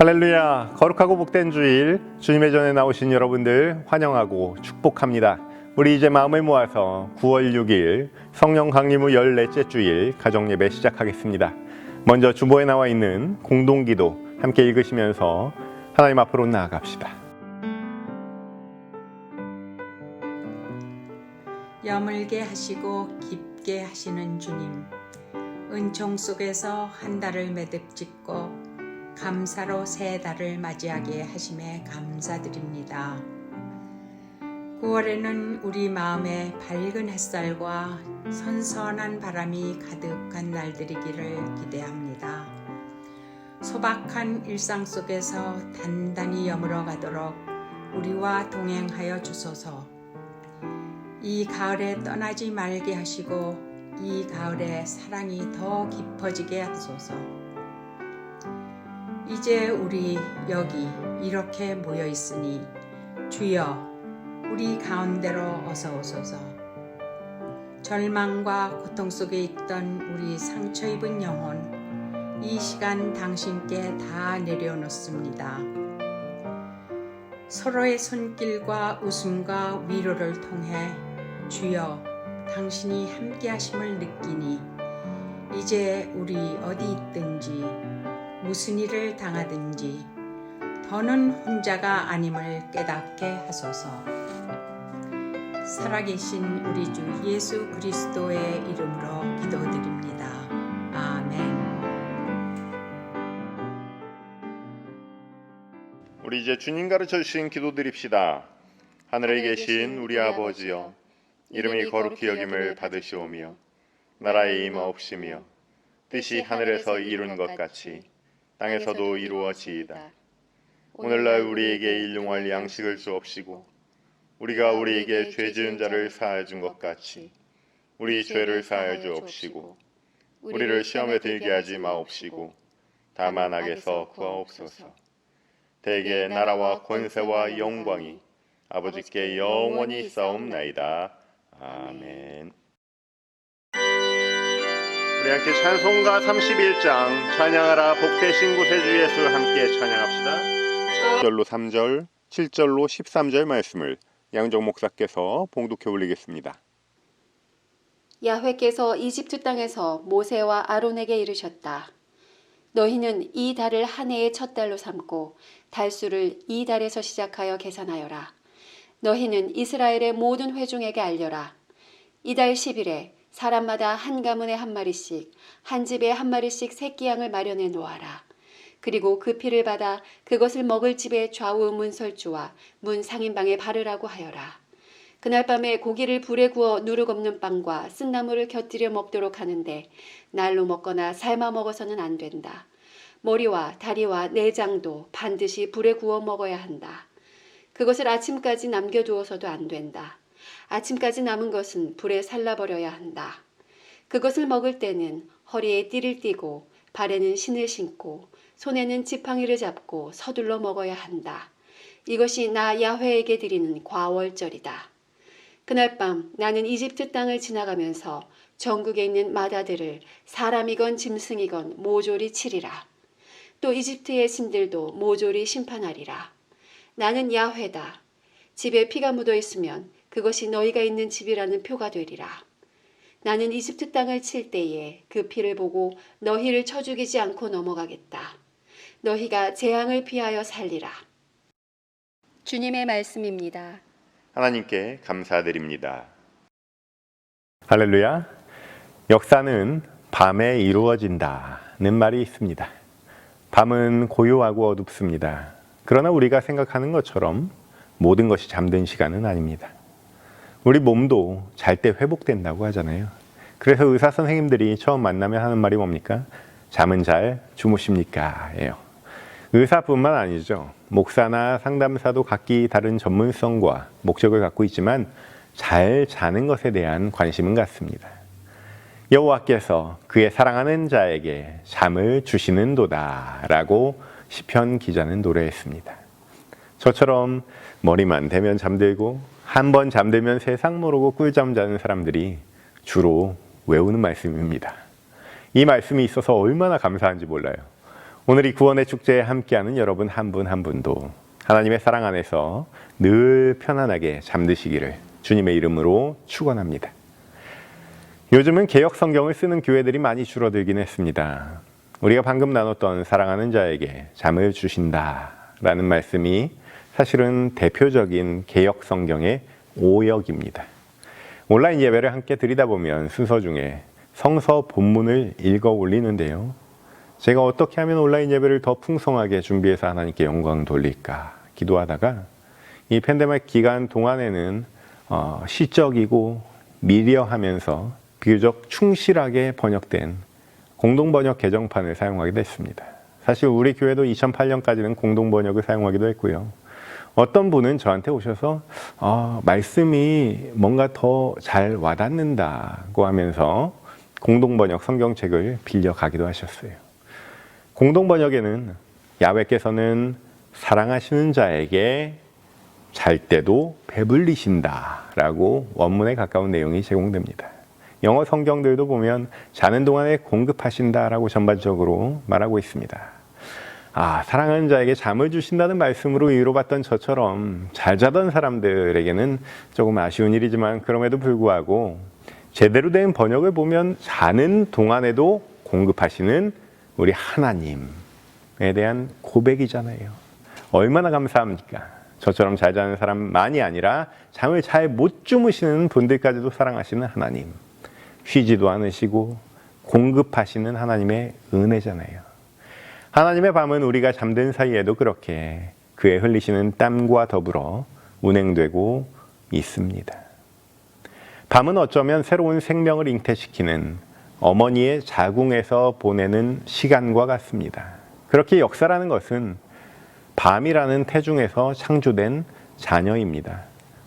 할렐루야! 거룩하고 복된 주일, 주님의 전에 나오신 여러분들 환영하고 축복합니다. 우리 이제 마음을 모아서 9월 6일 성령 강림 후 14째 주일 가정예배 시작하겠습니다. 먼저 주보에 나와 있는 공동기도 함께 읽으시면서 하나님 앞으로 나아갑시다. 여물게 하시고 깊게 하시는 주님, 은총 속에서 한 달을 매듭 짓고 감사로 새 달을 맞이하게 하심에 감사드립니다. 9월에는 우리 마음에 밝은 햇살과 선선한 바람이 가득한 날들이기를 기대합니다. 소박한 일상 속에서 단단히 여물어 가도록 우리와 동행하여 주소서. 이 가을에 떠나지 말게 하시고 이 가을에 사랑이 더 깊어지게 하소서. 이제 우리 여기 이렇게 모여 있으니 주여 우리 가운데로 어서 오소서. 절망과 고통 속에 있던 우리 상처 입은 영혼, 이 시간 당신께 다 내려놓습니다. 서로의 손길과 웃음과 위로를 통해 주여 당신이 함께 하심을 느끼니 이제 우리 어디 있든지 무슨 일을 당하든지 더는 혼자가 아님을 깨닫게 하소서. 살아계신 우리 주 예수 그리스도의 이름으로 기도드립니다. 아멘. 우리 이제 주님 가르쳐 주신 기도 드립시다. 하늘에 계신 우리 아버지여, 이름이 거룩히 여김을 받으시오며 나라의 임하옵시며 뜻이 하늘에서 이룬 것 같이 땅에서도 이루어지이다. 오늘날 우리에게 일용할 양식을 주옵시고 우리가 우리에게 죄 지은 자를 사하여 준 것 같이 우리 죄를 사하여 주옵시고 우리를 시험에 들게 하지 마옵시고 다만 악에서 구하옵소서. 대개 나라와 권세와 영광이 아버지께 영원히 있사옵나이다. 아멘. 우리 함께 찬송가 31장 찬양하라 복되신 구세주 예수 함께 찬양합시다. 1절로 3절, 7절로 13절 말씀을 양정 목사께서 봉독해 올리겠습니다. 야훼께서 이집트 땅에서 모세와 아론에게 이르셨다. 너희는 이 달을 한 해의 첫 달로 삼고 달수를 이 달에서 시작하여 계산하여라. 너희는 이스라엘의 모든 회중에게 알려라. 이달 10일에 사람마다 한 가문에 한 마리씩, 한 집에 한 마리씩 새끼 양을 마련해 놓아라. 그리고 그 피를 받아 그것을 먹을 집의 좌우 문설주와 문 상인방에 바르라고 하여라. 그날 밤에 고기를 불에 구워 누룩 없는 빵과 쓴나물을 곁들여 먹도록 하는데 날로 먹거나 삶아 먹어서는 안 된다. 머리와 다리와 내장도 반드시 불에 구워 먹어야 한다. 그것을 아침까지 남겨두어서도 안 된다. 아침까지 남은 것은 불에 살라버려야 한다. 그것을 먹을 때는 허리에 띠를 띠고 발에는 신을 신고 손에는 지팡이를 잡고 서둘러 먹어야 한다. 이것이 나 야훼에게 드리는 과월절이다. 그날 밤 나는 이집트 땅을 지나가면서 전국에 있는 마다들을 사람이건 짐승이건 모조리 치리라. 또 이집트의 신들도 모조리 심판하리라. 나는 야훼다. 집에 피가 묻어 있으면 그것이 너희가 있는 집이라는 표가 되리라. 나는 이집트 땅을 칠 때에 그 피를 보고 너희를 쳐 죽이지 않고 넘어가겠다. 너희가 재앙을 피하여 살리라. 주님의 말씀입니다. 하나님께 감사드립니다. 할렐루야. 역사는 밤에 이루어진다는 말이 있습니다. 밤은 고요하고 어둡습니다. 그러나 우리가 생각하는 것처럼 모든 것이 잠든 시간은 아닙니다. 우리 몸도 잘 때 회복된다고 하잖아요. 그래서 의사 선생님들이 처음 만나면 하는 말이 뭡니까? 잠은 잘 주무십니까? 예요. 의사뿐만 아니죠. 목사나 상담사도 각기 다른 전문성과 목적을 갖고 있지만 잘 자는 것에 대한 관심은 같습니다. 여호와께서 그의 사랑하는 자에게 잠을 주시는도다 라고 시편 기자는 노래했습니다. 저처럼 머리만 대면 잠들고 한 번 잠들면 세상 모르고 꿀잠 자는 사람들이 주로 외우는 말씀입니다. 이 말씀이 있어서 얼마나 감사한지 몰라요. 오늘 이 구원의 축제에 함께하는 여러분 한 분 한 분도 하나님의 사랑 안에서 늘 편안하게 잠드시기를 주님의 이름으로 축원합니다. 요즘은 개역 성경을 쓰는 교회들이 많이 줄어들긴 했습니다. 우리가 방금 나눴던 사랑하는 자에게 잠을 주신다라는 말씀이 사실은 대표적인 개역 성경의 오역입니다. 온라인 예배를 함께 드리다 보면 순서 중에 성서 본문을 읽어 올리는데요. 제가 어떻게 하면 온라인 예배를 더 풍성하게 준비해서 하나님께 영광 돌릴까 기도하다가 이 팬데믹 기간 동안에는 시적이고 미려하면서 비교적 충실하게 번역된 공동번역 개정판을 사용하게 됐습니다. 사실 우리 교회도 2008년까지는 공동번역을 사용하기도 했고요. 어떤 분은 저한테 오셔서 말씀이 뭔가 더 잘 와닿는다고 하면서 공동번역 성경책을 빌려가기도 하셨어요. 공동번역에는 야훼께서는 사랑하시는 자에게 잘 때도 배불리신다라고 원문에 가까운 내용이 제공됩니다. 영어 성경들도 보면 자는 동안에 공급하신다라고 전반적으로 말하고 있습니다. 사랑하는 자에게 잠을 주신다는 말씀으로 위로받던 저처럼 잘 자던 사람들에게는 조금 아쉬운 일이지만 그럼에도 불구하고 제대로 된 번역을 보면 자는 동안에도 공급하시는 우리 하나님에 대한 고백이잖아요. 얼마나 감사합니까? 저처럼 잘 자는 사람만이 아니라 잠을 잘 못 주무시는 분들까지도 사랑하시는 하나님. 쉬지도 않으시고 공급하시는 하나님의 은혜잖아요. 하나님의 밤은 우리가 잠든 사이에도 그렇게 그의 흘리시는 땀과 더불어 운행되고 있습니다. 밤은 어쩌면 새로운 생명을 잉태시키는 어머니의 자궁에서 보내는 시간과 같습니다. 그렇게 역사라는 것은 밤이라는 태중에서 창조된 자녀입니다.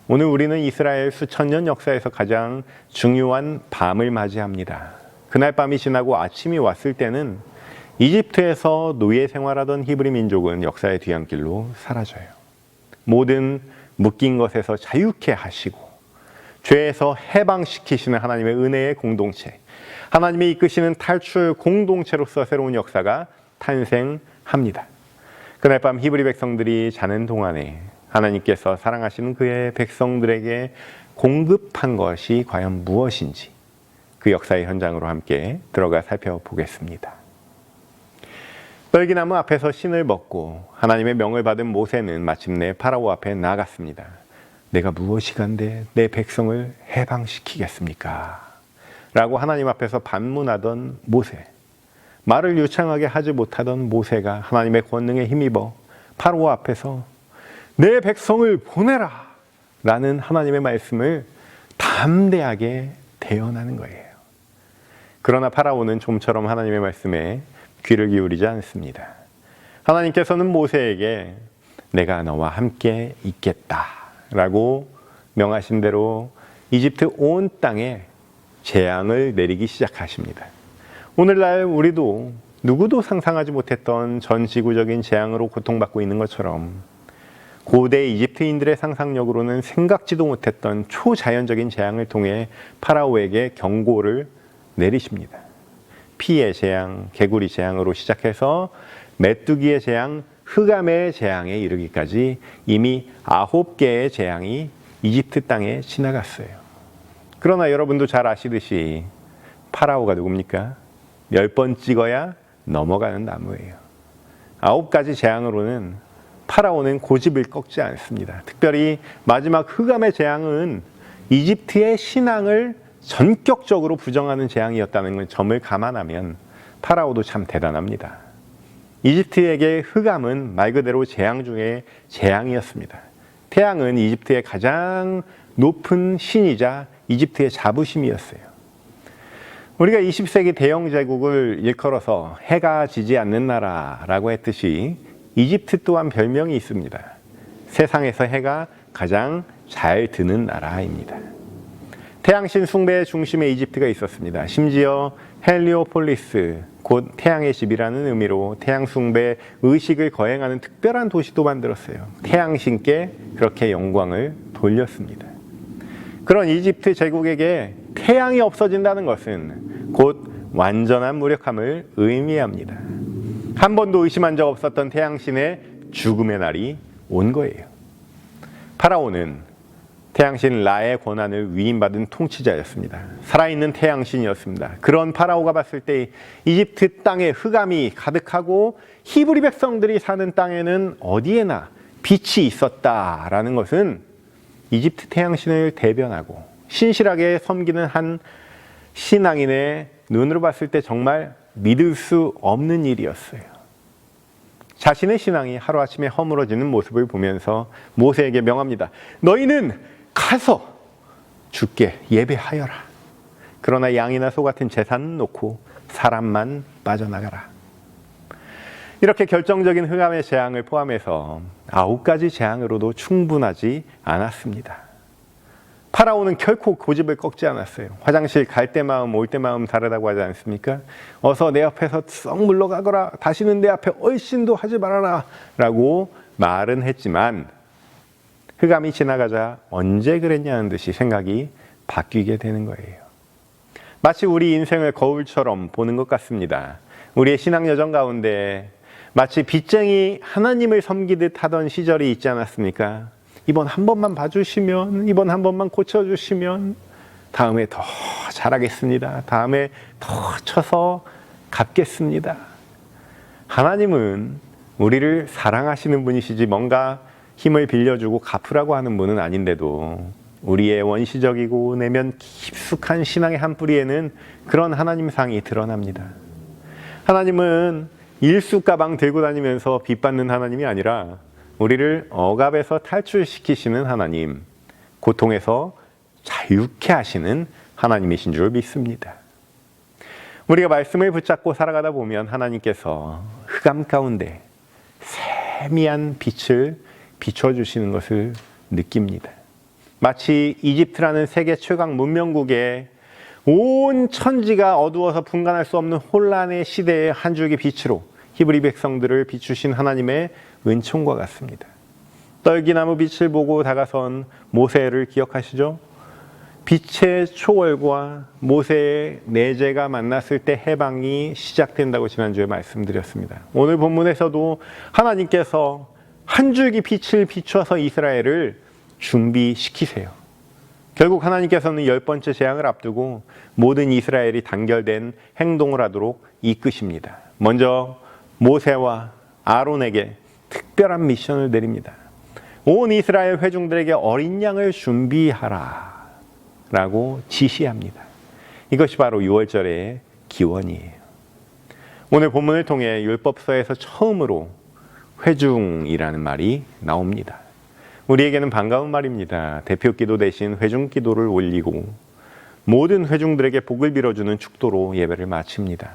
오늘 우리는 이스라엘 수천 년 역사에서 가장 중요한 밤을 맞이합니다. 그날 밤이 지나고 아침이 왔을 때는 이집트에서 노예 생활하던 히브리 민족은 역사의 뒤안길로 사라져요. 모든 묶인 것에서 자유케 하시고 죄에서 해방시키시는 하나님의 은혜의 공동체, 하나님이 이끄시는 탈출 공동체로서 새로운 역사가 탄생합니다. 그날 밤 히브리 백성들이 자는 동안에 하나님께서 사랑하시는 그의 백성들에게 공급한 것이 과연 무엇인지 그 역사의 현장으로 함께 들어가 살펴보겠습니다. 떨기나무 앞에서 신을 벗고 하나님의 명을 받은 모세는 마침내 파라오 앞에 나아갔습니다. 내가 무엇이 간데 내 백성을 해방시키겠습니까? 라고 하나님 앞에서 반문하던 모세. 말을 유창하게 하지 못하던 모세가 하나님의 권능에 힘입어 파라오 앞에서 내 백성을 보내라! 라는 하나님의 말씀을 담대하게 대언하는 거예요. 그러나 파라오는 좀처럼 하나님의 말씀에 귀를 기울이지 않습니다. 하나님께서는 모세에게 내가 너와 함께 있겠다 라고 명하신 대로 이집트 온 땅에 재앙을 내리기 시작하십니다. 오늘날 우리도 누구도 상상하지 못했던 전 지구적인 재앙으로 고통받고 있는 것처럼 고대 이집트인들의 상상력으로는 생각지도 못했던 초자연적인 재앙을 통해 파라오에게 경고를 내리십니다. 피의 재앙, 개구리 재앙으로 시작해서 메뚜기의 재앙, 흑암의 재앙에 이르기까지 이미 9개의 재앙이 이집트 땅에 지나갔어요. 그러나 여러분도 잘 아시듯이 파라오가 누굽니까? 10번 찍어야 넘어가는 나무예요. 9가지 재앙으로는 파라오는 고집을 꺾지 않습니다. 특별히 마지막 흑암의 재앙은 이집트의 신앙을 전격적으로 부정하는 재앙이었다는 점을 감안하면 파라오도 참 대단합니다. 이집트에게 흑암은 말 그대로 재앙 중에 재앙이었습니다. 태양은 이집트의 가장 높은 신이자 이집트의 자부심이었어요. 우리가 20세기 대영 제국을 일컬어서 해가 지지 않는 나라라고 했듯이 이집트 또한 별명이 있습니다. 세상에서 해가 가장 잘 드는 나라입니다. 태양신 숭배의 중심에 이집트가 있었습니다. 심지어 헬리오폴리스, 곧 태양의 집이라는 의미로 태양 숭배 의식을 거행하는 특별한 도시도 만들었어요. 태양신께 그렇게 영광을 돌렸습니다. 그런 이집트 제국에게 태양이 없어진다는 것은 곧 완전한 무력함을 의미합니다. 한 번도 의심한 적 없었던 태양신의 죽음의 날이 온 거예요. 파라오는 태양신 라의 권한을 위임받은 통치자였습니다. 살아있는 태양신이었습니다. 그런 파라오가 봤을 때 이집트 땅에 흑암이 가득하고 히브리 백성들이 사는 땅에는 어디에나 빛이 있었다라는 것은 이집트 태양신을 대변하고 신실하게 섬기는 한 신앙인의 눈으로 봤을 때 정말 믿을 수 없는 일이었어요. 자신의 신앙이 하루아침에 허물어지는 모습을 보면서 모세에게 명합니다. 너희는 가서 주께 예배하여라. 그러나 양이나 소 같은 제사는 놓고 사람만 빠져나가라. 이렇게 결정적인 흑암의 재앙을 포함해서 9가지 재앙으로도 충분하지 않았습니다. 파라오는 결코 고집을 꺾지 않았어요. 화장실 갈 때 마음 올 때 마음 다르다고 하지 않습니까? 어서 내 앞에서 썩 물러가거라. 다시는 내 앞에 얼씬도 하지 말아라 라고 말은 했지만 흑암이 지나가자 언제 그랬냐는 듯이 생각이 바뀌게 되는 거예요. 마치 우리 인생을 거울처럼 보는 것 같습니다. 우리의 신앙 여정 가운데 마치 빚쟁이 하나님을 섬기듯 하던 시절이 있지 않았습니까? 이번 한 번만 봐주시면, 이번 한 번만 고쳐주시면 다음에 더 잘하겠습니다. 다음에 더 쳐서 갚겠습니다. 하나님은 우리를 사랑하시는 분이시지 뭔가 힘을 빌려주고 갚으라고 하는 분은 아닌데도 우리의 원시적이고 내면 깊숙한 신앙의 한 뿌리에는 그런 하나님상이 드러납니다. 하나님은 일수 가방 들고 다니면서 빚 받는 하나님이 아니라 우리를 억압에서 탈출시키시는 하나님, 고통에서 자유케 하시는 하나님이신 줄 믿습니다. 우리가 말씀을 붙잡고 살아가다 보면 하나님께서 흑암 가운데 세미한 빛을 비춰주시는 것을 느낍니다. 마치 이집트라는 세계 최강 문명국에 온 천지가 어두워서 분간할 수 없는 혼란의 시대의 한 줄기 빛으로 히브리 백성들을 비추신 하나님의 은총과 같습니다. 떨기나무 빛을 보고 다가선 모세를 기억하시죠? 빛의 초월과 모세의 내재가 만났을 때 해방이 시작된다고 지난주에 말씀드렸습니다. 오늘 본문에서도 하나님께서 한 줄기 빛을 비춰서 이스라엘을 준비시키세요. 결국 하나님께서는 10번째 재앙을 앞두고 모든 이스라엘이 단결된 행동을 하도록 이끄십니다. 먼저 모세와 아론에게 특별한 미션을 내립니다. 온 이스라엘 회중들에게 어린 양을 준비하라 라고 지시합니다. 이것이 바로 6월절의 기원이에요. 오늘 본문을 통해 율법서에서 처음으로 회중이라는 말이 나옵니다. 우리에게는 반가운 말입니다. 대표기도 대신 회중기도를 올리고 모든 회중들에게 복을 빌어주는 축도로 예배를 마칩니다.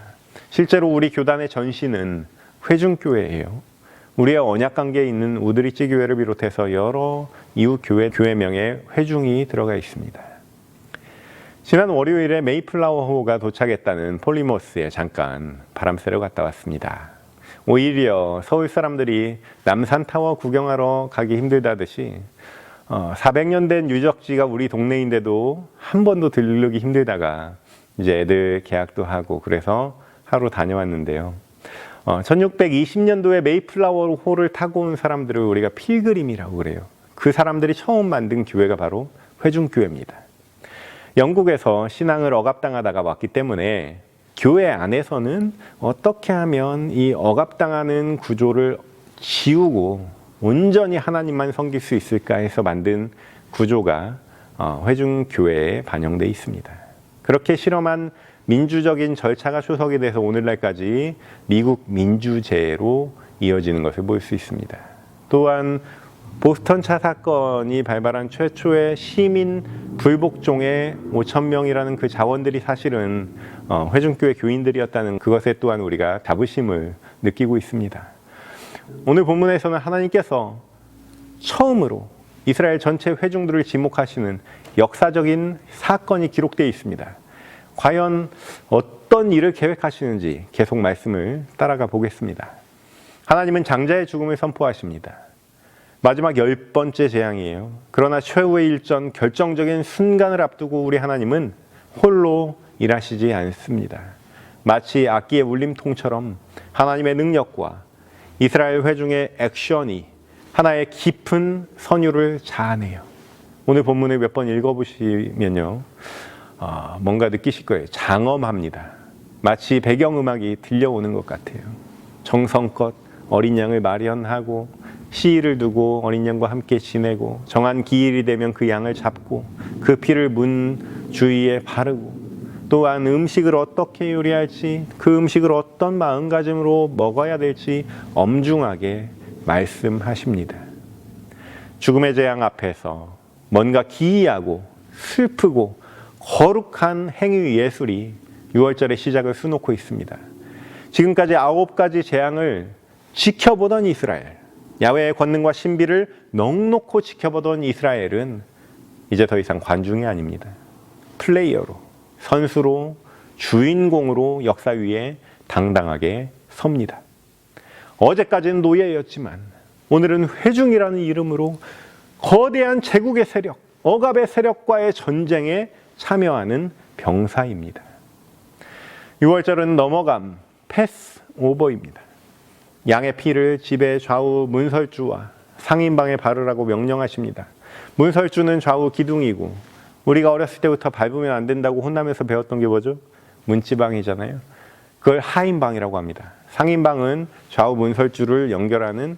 실제로 우리 교단의 전신은 회중교회예요. 우리의 언약관계에 있는 우드리치 교회를 비롯해서 여러 이웃 교회명에 회중이 들어가 있습니다. 지난 월요일에 메이플라워호가 도착했다는 폴리머스에 잠깐 바람 쐬러 갔다 왔습니다. 오히려 서울 사람들이 남산타워 구경하러 가기 힘들다듯이 400년 된 유적지가 우리 동네인데도 한 번도 들르기 힘들다가 이제 애들 계약도 하고 그래서 하루 다녀왔는데요. 1620년도에 메이플라워 홀을 타고 온 사람들을 우리가 필그림이라고 그래요. 그 사람들이 처음 만든 교회가 바로 회중교회입니다. 영국에서 신앙을 억압당하다가 왔기 때문에 교회 안에서는 어떻게 하면 이 억압당하는 구조를 지우고 온전히 하나님만 섬길 수 있을까 해서 만든 구조가 회중교회에 반영되어 있습니다. 그렇게 실험한 민주적인 절차가 추석이 돼서 오늘날까지 미국 민주제로 이어지는 것을 볼 수 있습니다. 또한 보스턴 차 사건이 발발한 최초의 시민 불복종의 5,000명이라는 그 자원들이 사실은 회중교회 교인들이었다는 그것에 또한 우리가 자부심을 느끼고 있습니다. 오늘 본문에서는 하나님께서 처음으로 이스라엘 전체 회중들을 지목하시는 역사적인 사건이 기록되어 있습니다. 과연 어떤 일을 계획하시는지 계속 말씀을 따라가 보겠습니다. 하나님은 장자의 죽음을 선포하십니다. 마지막 10번째 재앙이에요. 그러나 최후의 일전 결정적인 순간을 앞두고 우리 하나님은 홀로 일하시지 않습니다. 마치 악기의 울림통처럼 하나님의 능력과 이스라엘 회중의 액션이 하나의 깊은 선율을 자아내요. 오늘 본문을 몇 번 읽어보시면요, 뭔가 느끼실 거예요. 장엄합니다. 마치 배경음악이 들려오는 것 같아요. 정성껏 어린 양을 마련하고 시일을 두고 어린 양과 함께 지내고 정한 기일이 되면 그 양을 잡고 그 피를 문 주위에 바르고 또한 음식을 어떻게 요리할지 그 음식을 어떤 마음가짐으로 먹어야 될지 엄중하게 말씀하십니다. 죽음의 재앙 앞에서 뭔가 기이하고 슬프고 거룩한 행위 예술이 6월절의 시작을 수놓고 있습니다. 지금까지 9가지 재앙을 지켜보던 이스라엘, 야훼의 권능과 신비를 넉넉히 지켜보던 이스라엘은 이제 더 이상 관중이 아닙니다. 플레이어로, 선수로, 주인공으로 역사 위에 당당하게 섭니다. 어제까지는 노예였지만 오늘은 회중이라는 이름으로 거대한 제국의 세력, 억압의 세력과의 전쟁에 참여하는 병사입니다. 6월절은 넘어감, 패스 오버입니다. 양의 피를 집의 좌우 문설주와 상인방에 바르라고 명령하십니다. 문설주는 좌우 기둥이고 우리가 어렸을 때부터 밟으면 안 된다고 혼나면서 배웠던 게 뭐죠? 문지방이잖아요. 그걸 하인방이라고 합니다. 상인방은 좌우 문설주를 연결하는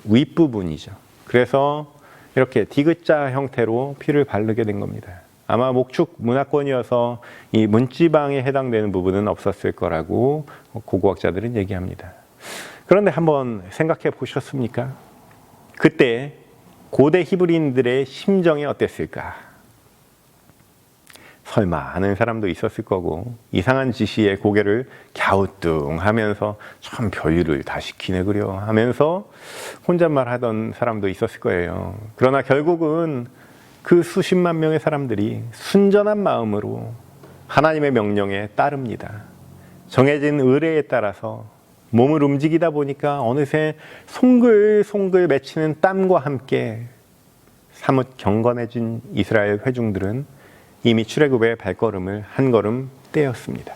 윗부분이죠. 그래서 이렇게 디귿자 형태로 피를 바르게 된 겁니다. 아마 목축 문화권이어서 이 문지방에 해당되는 부분은 없었을 거라고 고고학자들은 얘기합니다. 그런데 한번 생각해 보셨습니까? 그때 고대 히브리인들의 심정이 어땠을까? 설마 하는 사람도 있었을 거고 이상한 지시에 고개를 갸우뚱하면서 참 별일을 다 시키네 그려 하면서 혼잣말 하던 사람도 있었을 거예요. 그러나 결국은 그 수십만 명의 사람들이 순전한 마음으로 하나님의 명령에 따릅니다. 정해진 의례에 따라서 몸을 움직이다 보니까 어느새 송글송글 맺히는 땀과 함께 사뭇 경건해진 이스라엘 회중들은 이미 출애굽의 발걸음을 한 걸음 떼었습니다.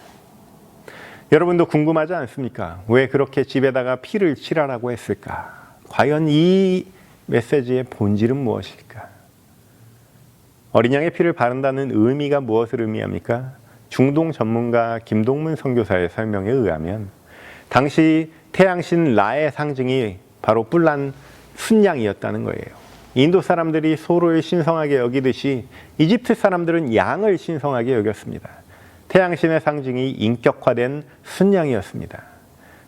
여러분도 궁금하지 않습니까? 왜 그렇게 집에다가 피를 칠하라고 했을까? 과연 이 메시지의 본질은 무엇일까? 어린 양의 피를 바른다는 의미가 무엇을 의미합니까? 중동 전문가 김동문 선교사의 설명에 의하면 당시 태양신 라의 상징이 바로 뿔난 순양이었다는 거예요. 인도 사람들이 소를 신성하게 여기듯이 이집트 사람들은 양을 신성하게 여겼습니다. 태양신의 상징이 인격화된 순양이었습니다.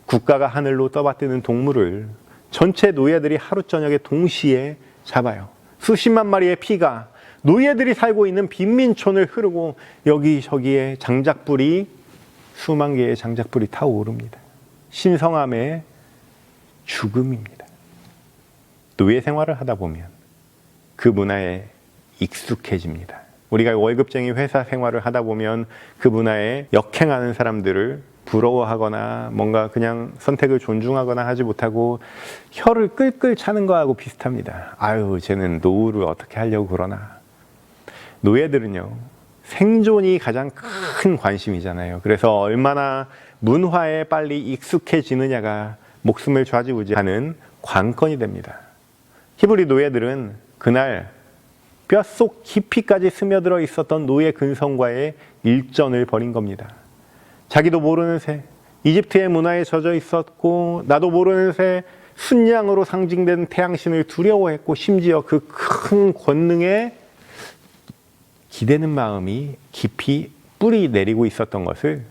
국가가 하늘로 떠받드는 동물을 전체 노예들이 하루 저녁에 동시에 잡아요. 수십만 마리의 피가 노예들이 살고 있는 빈민촌을 흐르고 여기저기에 장작불이 수만 개의 장작불이 타오릅니다. 신성함의 죽음입니다. 노예 생활을 하다 보면 그 문화에 익숙해집니다. 우리가 월급쟁이 회사 생활을 하다 보면 그 문화에 역행하는 사람들을 부러워하거나 뭔가 그냥 선택을 존중하거나 하지 못하고 혀를 끌끌 차는 거하고 비슷합니다. 아유, 쟤는 노후를 어떻게 하려고 그러나. 노예들은요, 생존이 가장 큰 관심이잖아요. 그래서 얼마나 문화에 빨리 익숙해지느냐가 목숨을 좌지우지하는 관건이 됩니다. 히브리 노예들은 그날 뼛속 깊이까지 스며들어 있었던 노예 근성과의 일전을 벌인 겁니다. 자기도 모르는 새 이집트의 문화에 젖어 있었고 나도 모르는 새 순양으로 상징된 태양신을 두려워했고 심지어 그 큰 권능에 기대는 마음이 깊이 뿌리 내리고 있었던 것을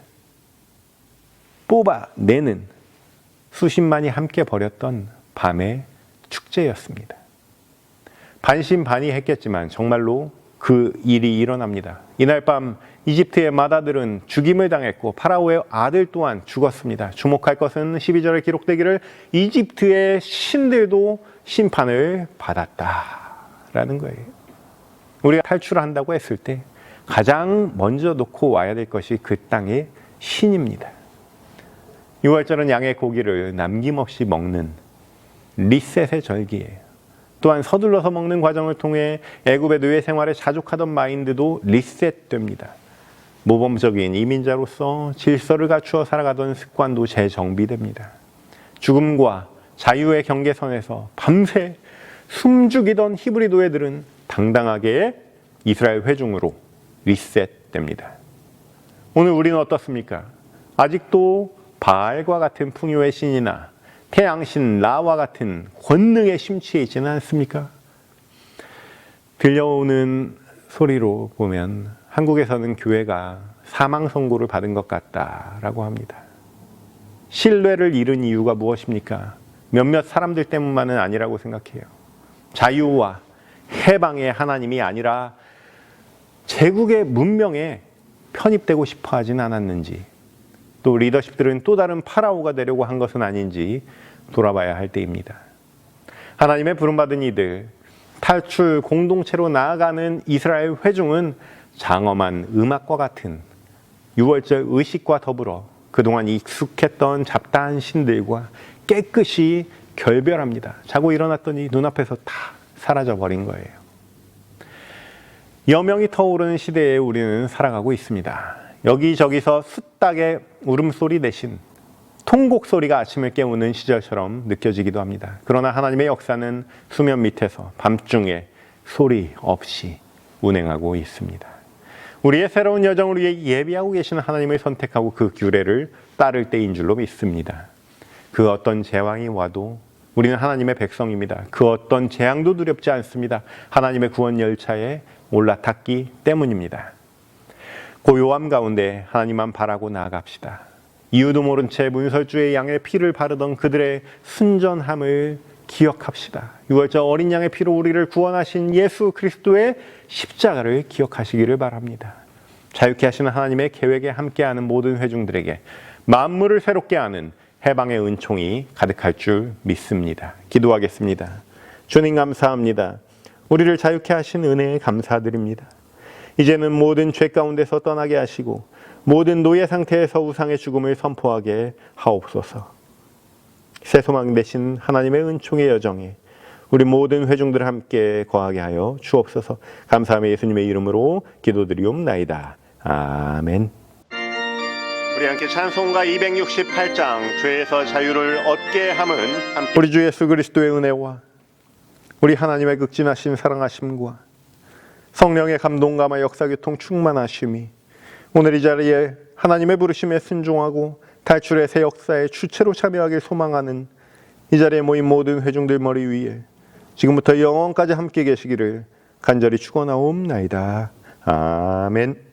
뽑아내는 수십만이 함께 벌였던 밤의 축제였습니다. 반신반의했겠지만 정말로 그 일이 일어납니다. 이날 밤 이집트의 마다들은 죽임을 당했고 파라오의 아들 또한 죽었습니다. 주목할 것은 12절에 기록되기를 이집트의 신들도 심판을 받았다라는 거예요. 우리가 탈출한다고 했을 때 가장 먼저 놓고 와야 될 것이 그 땅의 신입니다. 6월절은 양의 고기를 남김없이 먹는 리셋의 절기예요. 또한 서둘러서 먹는 과정을 통해 애굽의 노예 생활에 자족하던 마인드도 리셋됩니다. 모범적인 이민자로서 질서를 갖추어 살아가던 습관도 재정비됩니다. 죽음과 자유의 경계선에서 밤새 숨죽이던 히브리 노예들은 당당하게 이스라엘 회중으로 리셋됩니다. 오늘 우리는 어떻습니까? 아직도 바알과 같은 풍요의 신이나 태양신 라와 같은 권능에 심취해 있지는 않습니까? 들려오는 소리로 보면 한국에서는 교회가 사망 선고를 받은 것 같다라고 합니다. 신뢰를 잃은 이유가 무엇입니까? 몇몇 사람들 때문만은 아니라고 생각해요. 자유와 해방의 하나님이 아니라 제국의 문명에 편입되고 싶어 하진 않았는지, 또 리더십들은 또 다른 파라오가 되려고 한 것은 아닌지 돌아봐야 할 때입니다. 하나님의 부름받은 이들, 탈출 공동체로 나아가는 이스라엘 회중은 장엄한 음악과 같은 유월절 의식과 더불어 그동안 익숙했던 잡다한 신들과 깨끗이 결별합니다. 자고 일어났더니 눈앞에서 다 사라져버린 거예요. 여명이 터오르는 시대에 우리는 살아가고 있습니다. 여기저기서 숫닥의 울음소리 대신 통곡 소리가 아침을 깨우는 시절처럼 느껴지기도 합니다. 그러나 하나님의 역사는 수면 밑에서 밤중에 소리 없이 운행하고 있습니다. 우리의 새로운 여정을 위해 예비하고 계시는 하나님을 선택하고 그 규례를 따를 때인 줄로 믿습니다. 그 어떤 재앙이 와도 우리는 하나님의 백성입니다. 그 어떤 재앙도 두렵지 않습니다. 하나님의 구원 열차에 올라탔기 때문입니다. 고요함 가운데 하나님만 바라고 나아갑시다. 이유도 모른 채 문설주의 양의 피를 바르던 그들의 순전함을 기억합시다. 유월절 어린 양의 피로 우리를 구원하신 예수 그리스도의 십자가를 기억하시기를 바랍니다. 자유케 하시는 하나님의 계획에 함께하는 모든 회중들에게 만물을 새롭게 하는 해방의 은총이 가득할 줄 믿습니다. 기도하겠습니다. 주님 감사합니다. 우리를 자유케 하신 은혜에 감사드립니다. 이제는 모든 죄 가운데서 떠나게 하시고 모든 노예 상태에서 우상의 죽음을 선포하게 하옵소서. 새 소망 되신 하나님의 은총의 여정에 우리 모든 회중들 함께 거하게 하여 주옵소서. 감사하며 예수님의 이름으로 기도드리옵나이다. 아멘. 우리 함께 찬송가 268장 죄에서 자유를 얻게 함은 함께 우리 주 예수 그리스도의 은혜와 우리 하나님의 극진하신 사랑하심과 성령의 감동감화 역사교통 충만하심이 오늘 이 자리에 하나님의 부르심에 순종하고 탈출의 새 역사에 주체로 참여하길 소망하는 이 자리에 모인 모든 회중들 머리 위에 지금부터 영원까지 함께 계시기를 간절히 축원하옵나이다. 아멘.